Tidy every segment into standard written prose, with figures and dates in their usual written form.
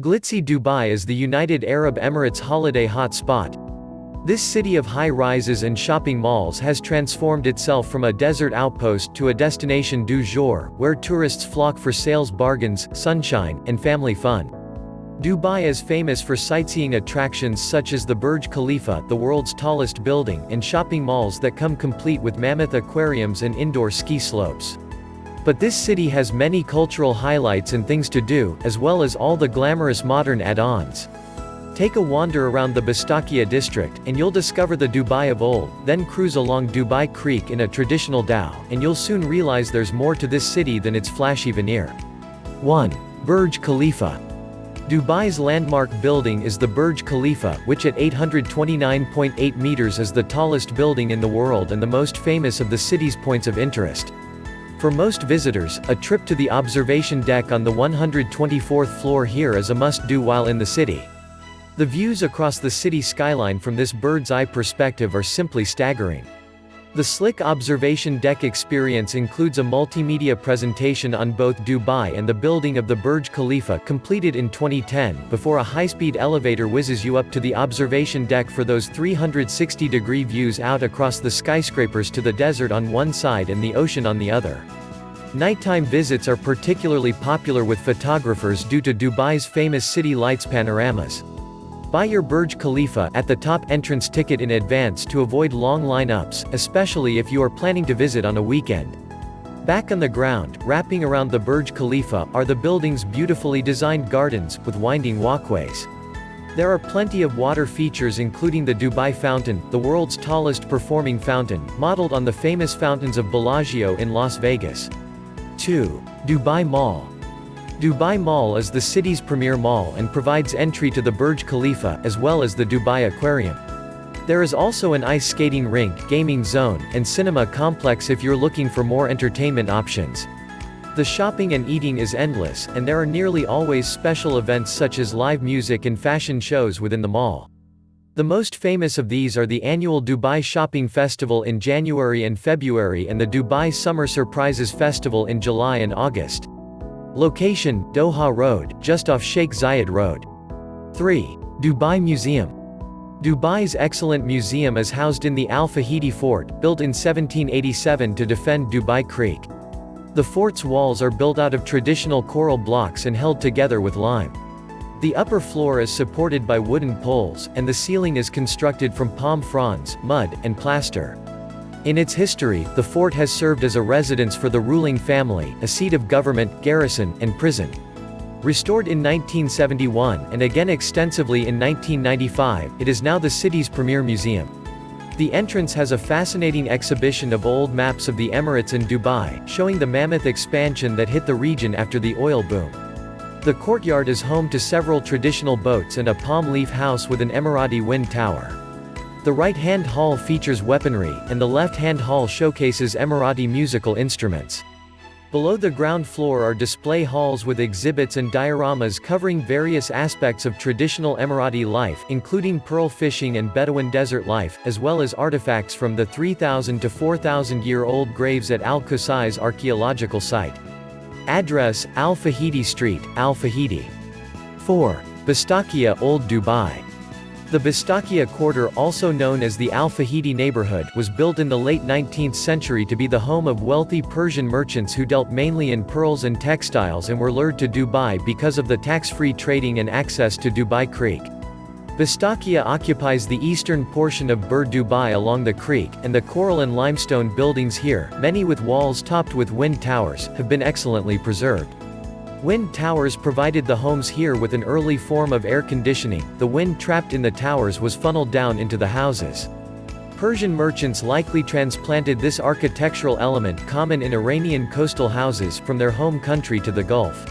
Glitzy Dubai is the United Arab Emirates holiday hot spot. This city of high-rises and shopping malls has transformed itself from a desert outpost to a destination du jour, where tourists flock for sales bargains, sunshine, and family fun. Dubai is famous for sightseeing attractions such as the Burj Khalifa, the world's tallest building, and shopping malls that come complete with mammoth aquariums and indoor ski slopes. But this city has many cultural highlights and things to do, as well as all the glamorous modern add-ons. Take a wander around the Bastakia district, and you'll discover the Dubai of old, then cruise along Dubai Creek in a traditional dhow, and you'll soon realize there's more to this city than its flashy veneer. 1. Burj Khalifa. Dubai's landmark building is the Burj Khalifa, which at 829.8 meters is the tallest building in the world and the most famous of the city's points of interest. For most visitors, a trip to the observation deck on the 124th floor here is a must-do while in the city. The views across the city skyline from this bird's-eye perspective are simply staggering. The slick observation deck experience includes a multimedia presentation on both Dubai and the building of the Burj Khalifa completed in 2010, before a high-speed elevator whizzes you up to the observation deck for those 360-degree views out across the skyscrapers to the desert on one side and the ocean on the other. Nighttime visits are particularly popular with photographers due to Dubai's famous city lights panoramas. Buy your Burj Khalifa at the top entrance ticket in advance to avoid long lineups, especially if you are planning to visit on a weekend. Back on the ground, wrapping around the Burj Khalifa, are the building's beautifully designed gardens, with winding walkways. There are plenty of water features including the Dubai Fountain, the world's tallest performing fountain, modeled on the famous fountains of Bellagio in Las Vegas. 2. Dubai Mall. Dubai Mall is the city's premier mall and provides entry to the Burj Khalifa, as well as the Dubai Aquarium. There is also an ice skating rink, gaming zone, and cinema complex if you're looking for more entertainment options. The shopping and eating is endless, and there are nearly always special events such as live music and fashion shows within the mall. The most famous of these are the annual Dubai Shopping Festival in January and February and the Dubai Summer Surprises Festival in July and August. Location: Doha Road, just off Sheikh Zayed Road. 3. Dubai Museum. Dubai's excellent museum is housed in the Al Fahidi Fort, built in 1787 to defend Dubai Creek. The fort's walls are built out of traditional coral blocks and held together with lime. The upper floor is supported by wooden poles, and the ceiling is constructed from palm fronds, mud, and plaster. In its history, the fort has served as a residence for the ruling family, a seat of government, garrison, and prison. Restored in 1971, and again extensively in 1995, it is now the city's premier museum. The entrance has a fascinating exhibition of old maps of the Emirates and Dubai, showing the mammoth expansion that hit the region after the oil boom. The courtyard is home to several traditional boats and a palm leaf house with an Emirati wind tower. The right-hand hall features weaponry, and the left-hand hall showcases Emirati musical instruments. Below the ground floor are display halls with exhibits and dioramas covering various aspects of traditional Emirati life, including pearl fishing and Bedouin desert life, as well as artifacts from the 3,000 to 4,000-year-old graves at Al-Qusay's archaeological site. Address: Al Fahidi Street, Al Fahidi. 4. Bastakia Old Dubai. The Bastakia quarter, also known as the Al Fahidi neighborhood, was built in the late 19th century to be the home of wealthy Persian merchants who dealt mainly in pearls and textiles and were lured to Dubai because of the tax-free trading and access to Dubai Creek. Bastakia occupies the eastern portion of Bur Dubai along the creek, and the coral and limestone buildings here, many with walls topped with wind towers, have been excellently preserved. Wind towers provided the homes here with an early form of air conditioning. The wind trapped in the towers was funneled down into the houses. Persian merchants likely transplanted this architectural element, common in Iranian coastal houses, from their home country to the Gulf.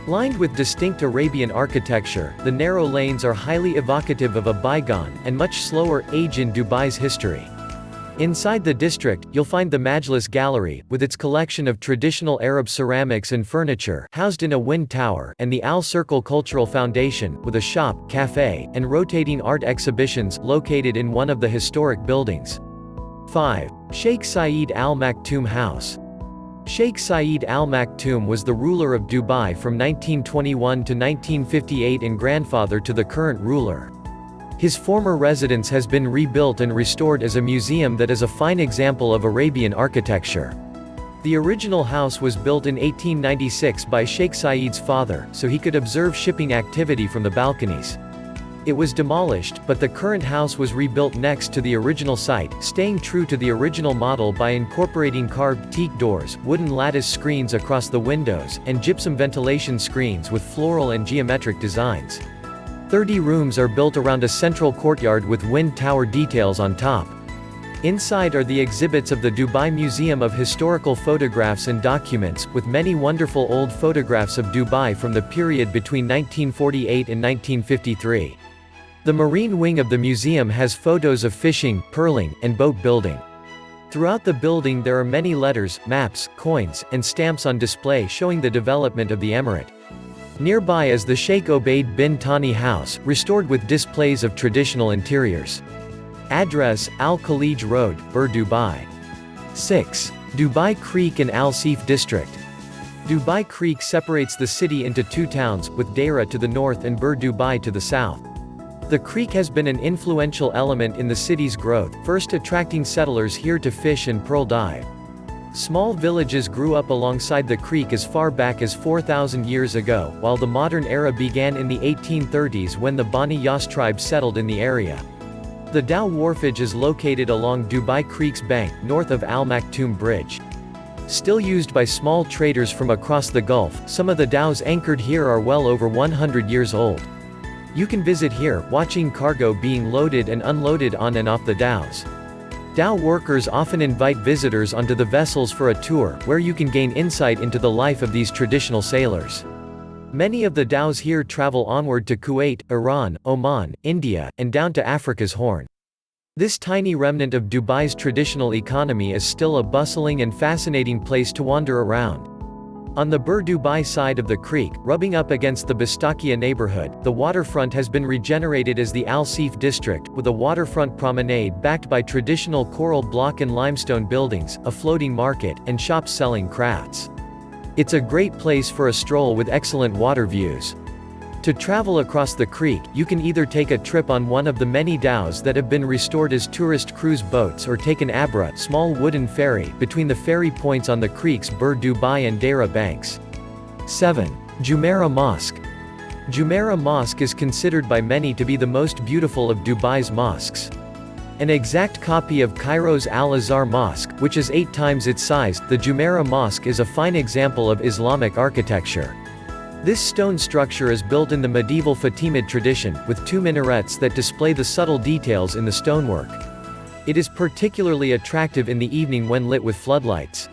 Lined with distinct Arabian architecture, the narrow lanes are highly evocative of a bygone, and much slower, age in Dubai's history. Inside the district, you'll find the Majlis Gallery, with its collection of traditional Arab ceramics and furniture, housed in a wind tower, and the Al Circle Cultural Foundation, with a shop, cafe, and rotating art exhibitions, located in one of the historic buildings. 5. Sheikh Saeed Al-Maktoum House. Sheikh Saeed Al-Maktoum was the ruler of Dubai from 1921 to 1958 and grandfather to the current ruler. His former residence has been rebuilt and restored as a museum that is a fine example of Arabian architecture. The original house was built in 1896 by Sheikh Saeed's father, so he could observe shipping activity from the balconies. It was demolished, but the current house was rebuilt next to the original site, staying true to the original model by incorporating carved teak doors, wooden lattice screens across the windows, and gypsum ventilation screens with floral and geometric designs. 30 rooms are built around a central courtyard with wind tower details on top. Inside are the exhibits of the Dubai Museum of Historical Photographs and Documents, with many wonderful old photographs of Dubai from the period between 1948 and 1953. The marine wing of the museum has photos of fishing, pearling, and boat building. Throughout the building there are many letters, maps, coins, and stamps on display showing the development of the emirate. Nearby is the Sheikh Obaid bin Tani House, restored with displays of traditional interiors. Address: Al-Khalij Road, Bur Dubai. 6. Dubai Creek and Al-Seef District. Dubai Creek separates the city into two towns, with Deira to the north and Bur Dubai to the south. The creek has been an influential element in the city's growth, first attracting settlers here to fish and pearl dive. Small villages grew up alongside the creek as far back as 4,000 years ago, while the modern era began in the 1830s when the Bani Yas tribe settled in the area. The dhow wharfage is located along Dubai Creek's bank, north of Al-Maktoum Bridge. Still used by small traders from across the Gulf, some of the dhows anchored here are well over 100 years old. You can visit here, watching cargo being loaded and unloaded on and off the dhows. Dhow workers often invite visitors onto the vessels for a tour, where you can gain insight into the life of these traditional sailors. Many of the dhows here travel onward to Kuwait, Iran, Oman, India, and down to Africa's Horn. This tiny remnant of Dubai's traditional economy is still a bustling and fascinating place to wander around. On the Bur Dubai side of the creek, rubbing up against the Bastakia neighborhood, the waterfront has been regenerated as the Al-Seef district, with a waterfront promenade backed by traditional coral block and limestone buildings, a floating market, and shops selling crafts. It's a great place for a stroll with excellent water views. To travel across the creek, you can either take a trip on one of the many dhows that have been restored as tourist cruise boats or take an abra, small wooden ferry, between the ferry points on the creek's Bur Dubai and Deira banks. 7. Jumeirah Mosque. Jumeirah Mosque is considered by many to be the most beautiful of Dubai's mosques. An exact copy of Cairo's Al-Azhar Mosque, which is 8 times its size, the Jumeirah Mosque is a fine example of Islamic architecture. This stone structure is built in the medieval Fatimid tradition, with 2 minarets that display the subtle details in the stonework. It is particularly attractive in the evening when lit with floodlights.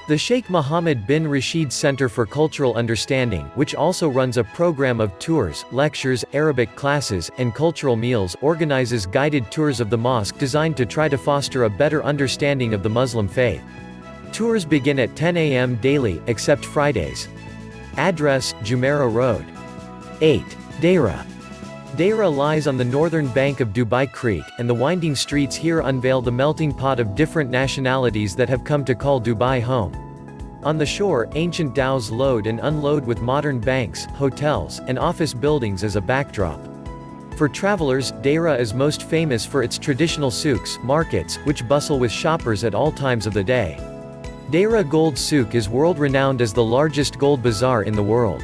The Sheikh Mohammed bin Rashid Center for Cultural Understanding, which also runs a program of tours, lectures, Arabic classes, and cultural meals, organizes guided tours of the mosque designed to try to foster a better understanding of the Muslim faith. Tours begin at 10 a.m. daily, except Fridays. Address: Jumeirah Road. 8. Deira. Deira lies on the northern bank of Dubai Creek, and the winding streets here unveil the melting pot of different nationalities that have come to call Dubai home. On the shore, ancient dhows load and unload with modern banks, hotels, and office buildings as a backdrop. For travelers, Deira is most famous for its traditional souks, markets, which bustle with shoppers at all times of the day. Deira Gold Souk is world-renowned as the largest gold bazaar in the world.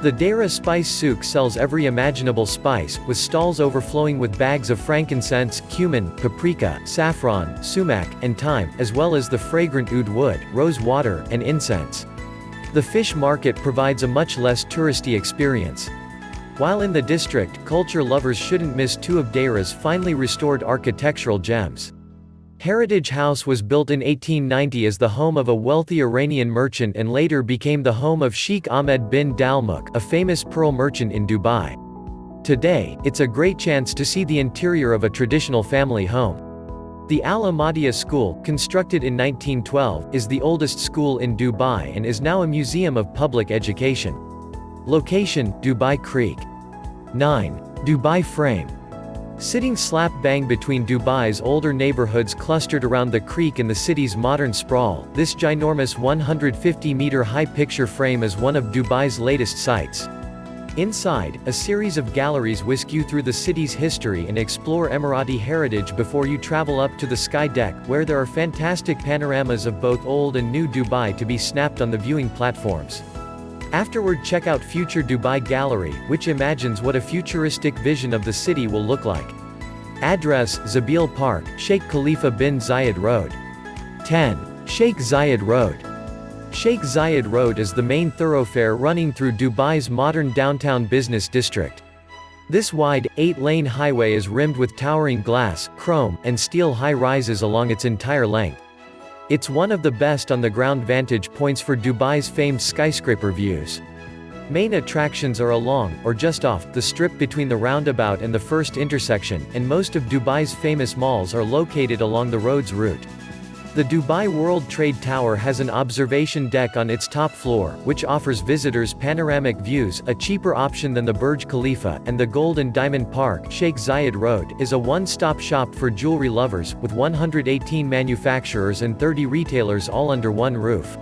The Deira Spice Souk sells every imaginable spice, with stalls overflowing with bags of frankincense, cumin, paprika, saffron, sumac, and thyme, as well as the fragrant oud wood, rose water, and incense. The fish market provides a much less touristy experience. While in the district, culture lovers shouldn't miss 2 of Deira's finely restored architectural gems. Heritage House was built in 1890 as the home of a wealthy Iranian merchant and later became the home of Sheikh Ahmed bin Dalmuk, a famous pearl merchant in Dubai. Today, it's a great chance to see the interior of a traditional family home. The Al-Ahmadiyya School, constructed in 1912, is the oldest school in Dubai and is now a museum of public education. Location: Dubai Creek. 9. Dubai Frame. Sitting slap bang between Dubai's older neighborhoods clustered around the creek and the city's modern sprawl, this ginormous 150-meter-high picture frame is one of Dubai's latest sights. Inside, a series of galleries whisk you through the city's history and explore Emirati heritage before you travel up to the sky deck, where there are fantastic panoramas of both old and new Dubai to be snapped on the viewing platforms. Afterward, check out Future Dubai Gallery, which imagines what a futuristic vision of the city will look like. Address: Zabil Park, Sheikh Khalifa bin Zayed Road. 10. Sheikh Zayed Road. Sheikh Zayed Road is the main thoroughfare running through Dubai's modern downtown business district. This wide, 8-lane highway is rimmed with towering glass, chrome, and steel high-rises along its entire length. It's one of the best on-the-ground vantage points for Dubai's famed skyscraper views. Main attractions are along, or just off, the strip between the roundabout and the first intersection, and most of Dubai's famous malls are located along the road's route. The Dubai World Trade Tower has an observation deck on its top floor, which offers visitors panoramic views, a cheaper option than the Burj Khalifa, and the Gold and Diamond Park, Sheikh Zayed Road, is a one-stop shop for jewelry lovers, with 118 manufacturers and 30 retailers all under one roof.